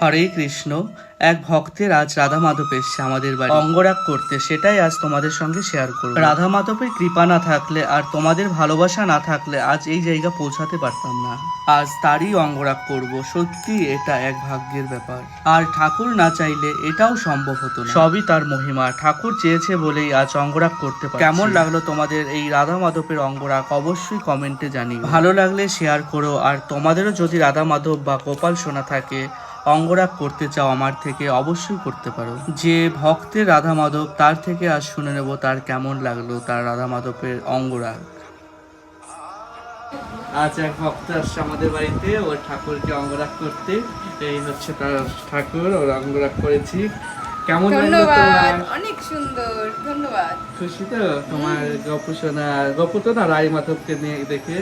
হরে কৃষ্ণ। এক ভক্তের আজ রাধা মাধব এসছে আমাদের বাড়ি অঙ্গরাগ করতে, সেটাই আজ তোমাদের সঙ্গে শেয়ার করব। রাধা মাধবের কৃপা না থাকলে আর তোমাদের ভালোবাসা না থাকলে আজ এই জায়গা পৌঁছাতে পারতাম না। আজ তারই অঙ্গরাগ করব, সত্যি এটা এক ভাগ্যের ব্যাপার। আর ঠাকুর না চাইলে এটাও সম্ভব হতো না, সবই তার মহিমা। ঠাকুর চেয়েছে বলেই আজ অঙ্গরাগ করতে পারছি। কেমন লাগলো তোমাদের এই রাধা মাধবের অঙ্গরাগ অবশ্যই কমেন্টে জানিও। ভালো লাগলে শেয়ার করো। আর তোমাদেরও যদি রাধা মাধব বা গোপাল সোনা থাকে, অঙ্গরাগ করতে চাও আমার থেকে, অবশ্যই করতে পারো। যে ভক্তের রাধা মাধব, তার থেকে আজ শুনে নেব তার কেমন লাগলো তার রাধা মাধবের অঙ্গরাগ। আজ এক ভক্ত আসছে আমাদের বাড়িতে ওর ঠাকুরকে অঙ্গরাগ করতে। এই হচ্ছে তার ঠাকুর, ওর অঙ্গরাগ করেছি। কেমন লাগলো তোমার? অনেক সুন্দর, ধন্যবাদ। খুশি তো তোমার গপু সোনা, গপু তো না রায় মাধবকে নিয়ে দেখে?